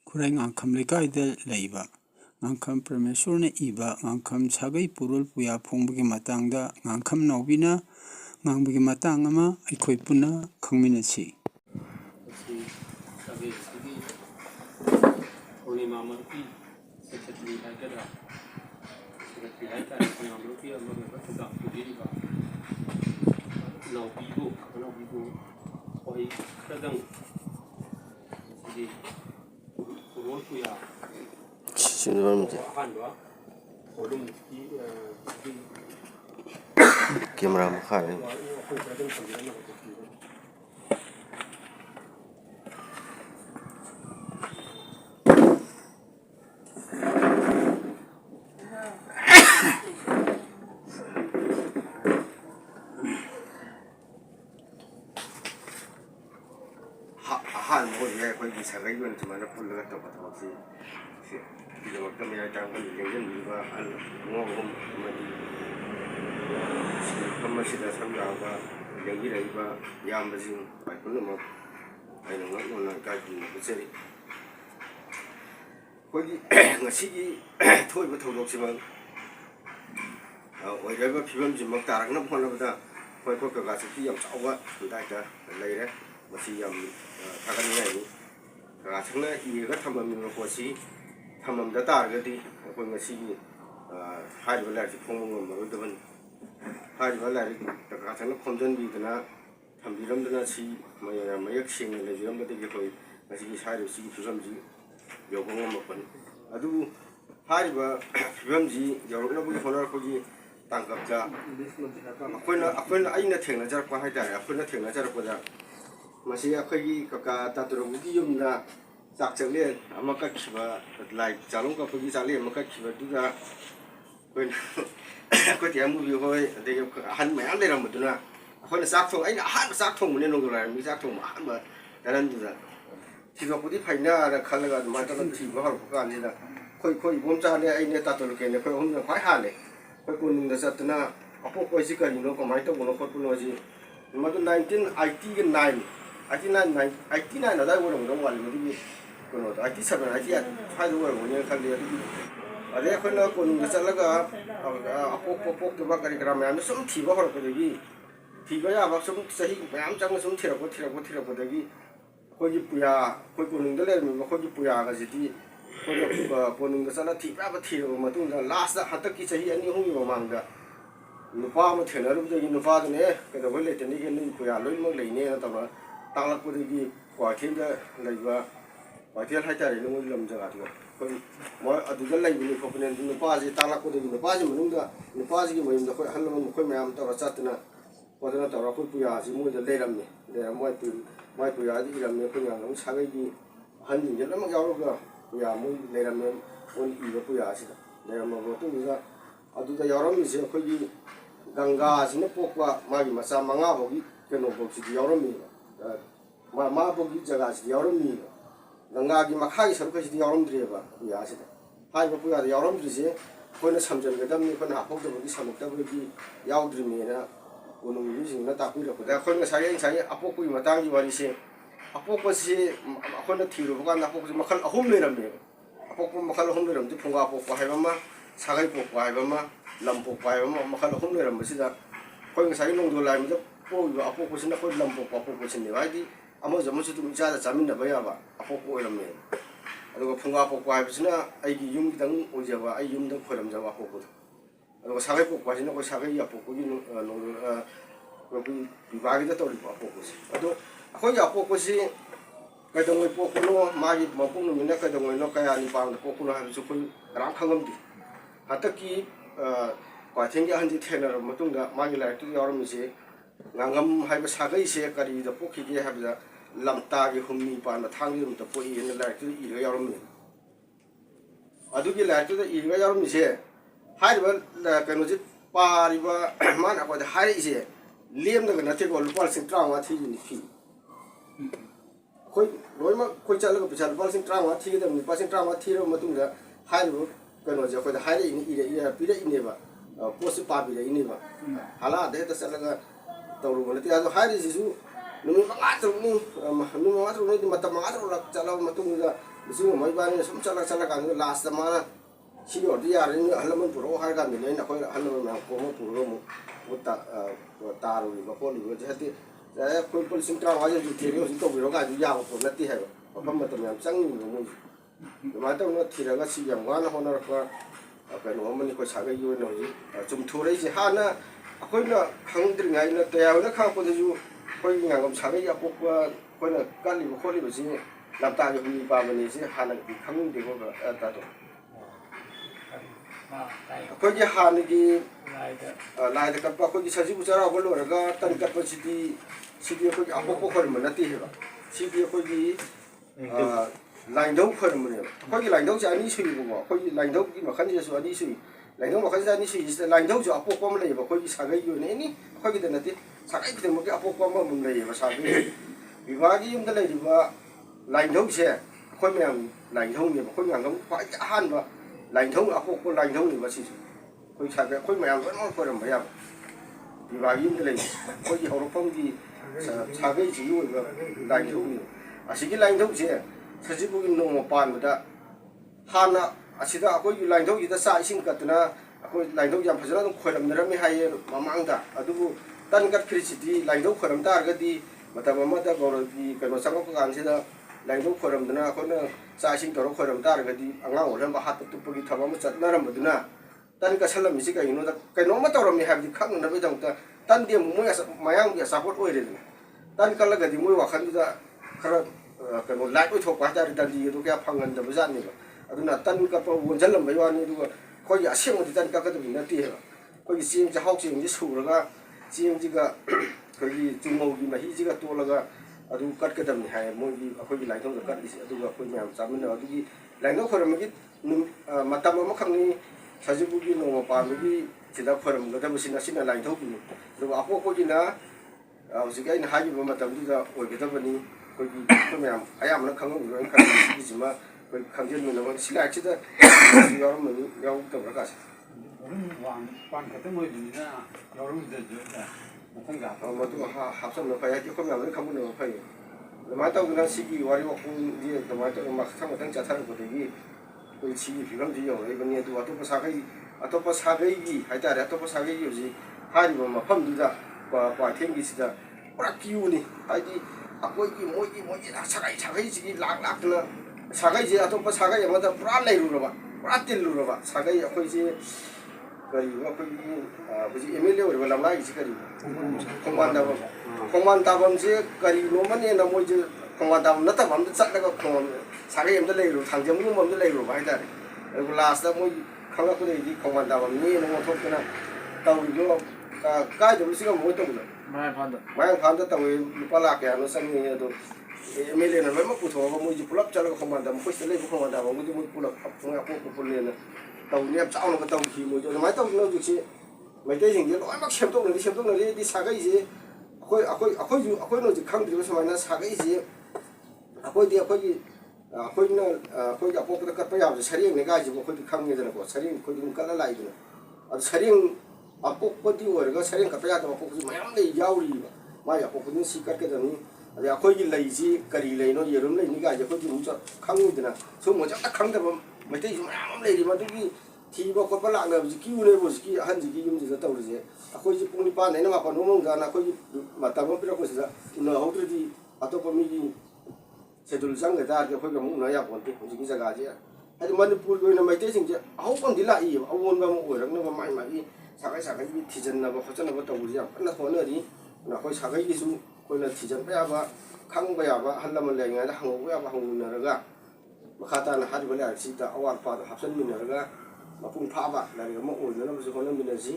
ꯈꯨꯔꯥꯏ ꯉꯥꯡꯈꯝ ꯂꯩꯀꯥꯏꯗ ꯂꯩꯕ ꯉꯥꯡꯈꯝ ꯄ꯭ꯔꯃꯦꯁꯣꯔꯅ ꯏꯕ ꯉꯥꯡꯈꯝ ꯁꯥꯒꯩ ꯄꯨꯔꯣꯜ ꯄꯨꯌꯥ ꯐꯣꯡꯕꯒꯤ ꯃꯇꯥꯡꯗ ꯉꯥꯡꯈꯝ ꯅꯥꯎꯕꯤꯅ ꯉꯥꯡꯕꯒꯤ ꯃꯇꯥꯡ ꯑꯃ ꯑꯩꯈꯣꯏ ꯄꯨꯟꯅ ꯈꯪꯃꯤꯟꯅꯁꯤ꯫ Camera makanya. Boleh aku di sana juga cuma ada pulau atau apa sih. Tidak waktu mereka jangan jangan juga ngomong masih dasar apa yang ini apa yang masih baik pun mau ayo nggak kaji besar. Kau di ngasih tuh ibu tahu dok sih bang. Wajah apa film sih mak tarik nak pun apa dah. Kau kagak sih yang cawat sudah ada lain deh masih yang akan ini. Karena iya kan tambah minum kopi, tambah data jadi aku ngasih hari bela sih punggung baru depan hari bela karena konten di sana tampilan dana sih mayak sih nih lagi orang betul gitu ngasih hari sih film sih jauhnya makan aduh hari film sih jauhnya punya honor aku sih tangkap jah aku na aina theng najar apa hai dah aku na theng najar apa dah masih aku lagi kakak tatur budi yang na sak ceklian, amak kiba like calon kau pergi ceklian, amak kiba juga, aku tiap movie kau, dia han macam ada orang betul na, aku na sak thong, ini han sak thong mana nongol lah, mi sak thong han ber, jalan tu dah, tiba putih fina ada kalau kan macam tu tiba harus bukan ni dah, kau ibom cahaya ini tatur kene, kau orang kau hal ni, kau kuning dah satu na, apa kau sih kan, kau macam tu kau pun lagi, macam 1989 ada orang wali mesti kono IT saban IT hai do orang ni khali ada aku nak kono ngasal laga apok tu bakari kram yang sum thiba hor ko degi thiba ya bak sum sahi mayam chang sum thira ko degi ko ji puya ko kono dale me ko ji puya ga jiti kono ngasal thiba ba thira matung da last hatak ki sahi ani hung yo mangda nupa ma thena ru degi nupa ne ke da bole teni ke ni puya loi mo lei ne ta ba tang ko degi kwa thin da leiba Wajar hai cari nunggu dalam jaga tu. Kau mau adu jalan ini kau punya nupa aja talak kau dengan nupa aja menunggu nupa aja gimana menunggu kau halau kau macam tu rasa tu na kau tu na tahu kau punya aja mau jalan dalam ni dalam mau punya aja dalam ni punya orang sahaja di hanjin jalan macam jauh ke punya mau dalam ni pun ibu punya aja dalam mau tu juga adu tu orang ni siapa kau di gangga aja ni pokok magi masa manga hoki kena pokok si orang ni ma pokok jaga si orang ni Gangga makai serupai si orang driver, ya sih. Hai bapak ada orang driver, kau nak sambil kita ni kau nak apa tu bagi sambil kita bagi jauh driver na, unung ini sih na tak boleh. Kau nak saya apa kau matang di waris apa kau sih kau nak tiru bukan apa kau makal ahum leram ni, apa kau makal ahum leram tu punga apa kau hai mama, sagai apa kau hai mama, lampu kau hai mama makal ahum leram mesti dah. Kau nak saya nong dolai macam kau apa kau sih nak kau lampu apa kau sih ni, jadi amo zaman itu mencari zaman dah bayar apa kau elam ni, aduh punga apa kau habis na, ayi yum kita ujian apa, ayi yum dah kolam jawab apa kau, aduh sagai apa kau sih nak kau sagai apa kau ni kau bagi dah tahu apa kau sih, aduh aku ya apa kau sih, kadang apa kau no magi mampu no mina kadang no kaya ni pang apa kau no habis kau kerang khangam di, hatta ki kau tinggi hanji tenar matung dah magi lagi tu orang mesti ngangam hai sagai sih kari dah pokok dia habis lamta ke humni pan thang ni rumta poi in la tu I ga yarum ni adu ki la tu I ga yarum ni se hai ba la ka no ji pa ri ba man ko da hai se lem da na te ko lu pal sing tra wa thi ni fi koi loi ma koi cha la ko pal pal sing tra wa thi da ni pa sing tra wa thi ro ma tung da hai ro ka no ja ko da hai ni I pi da I ne ba ko si pa bi da I ne ba hala de ta sa la ga tàu rồi thì hai thì chú Numi mangat ni numi mangat ni di mata mangat lak cala matung da bisu mai ba ni sum cala kan last ma si yo di yar ni halaman puro har kan ni na ko halaman ma ko mo puro mo ta taru ni ba ko ni je ti ya ko ko sim tra wa je ti ri to bi ro ga ju ya ko na ti ha ba ko ma to yam sang ni mo ma to no ti ra ga si yam wa na ho na ko ka no ma ni ko sa ga yu no ji zum thu re ji ha na ko na hang dir ngai na te ya na kha ko ju ko nga ngam sa ga ya ko ko na ka li ko li ba si lam ta ju bi ba ma ni si ha na bi khang de ko ga ta to ko ji ha ni gi lai da ka pa ko ji sa ji bu cha ra ko lo ra ga tan ka pa si di ko ji apo ko ko ma na ti he ba si di ko ji lai dou ko ma ne ko ji lai dou ja ni sui bu ko ji lai dou gi ma khan ji su ani sui lai dou ma khan ja ni sui lai dou ju apo ko ma le ba ko ji sa ga yu ne ni ko gi da na ti sa ga gi da mo gi apo ko ma mun le ba sa ga bi ba gi yum da le di ba lai dou se ko me lai dou ni ba ko nga ngam fa han ba lai dou apo ko lai dou ni ba si ko sa ga ko me ang no ko ra ma ya bi ba gi yum da le ko ji ho ro phong gi sa ga ji yu ba lai dou ni a si gi lai dou se sa ji bu gi no ma pan ba da han na asida akoy lain thau ida sa ising katna akoy lain thau jam phajana dum khoram naram hai mamang da adubu tan kat kriciti lain thau khoram tar ga di mata mama da gor di kano sang ko kan sida lain thau khoram dana ko na sa ising tor khoram tar ga di anga olam ba hat tu pu gi thaba ma chat naram duna tan ka salam mi si ka ino da kano ma toram mi ha di khang na be dang ta tan dia mu ya mayang ya support oi re tan kala ga di mu wa khan da khara kano lai oi thok pa ta dan di do kya phangan da ba jan ni ba aduna tan ka pa won jalam bai wa ni du ko ya siang di tan ka ka du na ti ha ko gi siang ja hok siang ji su ra ga siang ji ga ko gi tu mo gi ma hi ji ga to la ga adu kat ka dam ni ha mo gi ko gi lai thong ka kat isi adu ga ko nyam sa min na adu gi lai no khora ma gi matam ma khang ni sa ji bu gi no ma pa gi chi da khora ma ga da sin na lai thong gi du apo ko gi na ji ga ni ha gi ma matam gi ga o gi da ba ni ko gi ko nyam ayam na khang ngi ro khang gi ji ma 그 강제는 너무 실례치다 여러분 여기 또 가서 반 같은 거 있으니까 여러분들 좋다 뭔가 아무도 합성을 봐야지 그러면 가면 봐요 맞다 그냥 시기 와리고 이제 맞다 막 상고 당 자타는 거되기 그 시기 비감지요 이번에도 어떤 사회이 하여튼 어떤 사회이 요지 하리고 막 펌두자 과 탱기시다 뭐라 기운이 아이디 아고기 뭐지 차가이 지기 락락나 사가이 제 아토파 사가이 아마다 프라 레루로바 프라 텔루로바 사가이 아코이지 거리가 거기 뭐지 에밀레 오르바 람라이 지거리 공만다범 제 거리 노만에 나 뭐지 공만다범 나타 범도 짝다가 공 사가이 엠도 레루 당정무 범도 레루 바이다 그리고 라스다 뭐 강가코데지 공만다범 니 노모 토크나 타우리고 까이 시가 뭐 했던 거야 마양 판다 타우이 루팔라케 하노 상니에도 에밀레 나 뭐 부터 뭐 이제 불랍 자르고 공만다범 코스 레부 공만다범 뭐지 뭐 불랍 합성야 꼭 불레는 타우니 짜오는 거 타우기 뭐죠 나 타우 너 즉시 mấy hình như nói mắc xem tôi này đi xa cái gì akoy nó chỉ khăng thì sao mà xa cái gì akoy nó akoy gặp một cái bây giờ sari này cái gì akoy khăng như thế nào sari akoy cũng cái lại rồi sari akoy đi rồi cái sari cái bây giờ akoy cũng mấy năm này giàu đi mà akoy cũng xí cái đó này akoy cái lấy gì cái lấy nó giờ lấy những cái gì akoy cũng cho khăng như thế nào số một chắc khăng thì mấy cái gì mấy năm này thì mà tôi thì bao quát lạc là chỉ kêu này một cái hành chỉ kêu gì đó tàu gì, tôi chỉ phun đi pan này nó mà còn nó mong ra là tôi mà tao không biết đâu gì đó, nó hậu thì đi, tôi có mình sẽ được sang người ta cái tôi cũng nói yapon thì cũng chỉ cái gì á, hay là mình phun rồi là mấy cái gì chứ, hậu còn đi lại gì, hậu muốn vào một buổi nó mà mãi sao cái thì dân là bao giờ nó tàu gì à, nó thôi nữa đi, là tôi sao cái gì xuống, tôi là thì dân bây giờ khang bây giờ hành làm một lần ngày là hàng bây giờ hàng nữa rồi mà khát ta là hai đứa lại chỉ ta awal pa hợp sinh mình rồi mà phun pha bạc là cái món ủi nó là một số con mình là gì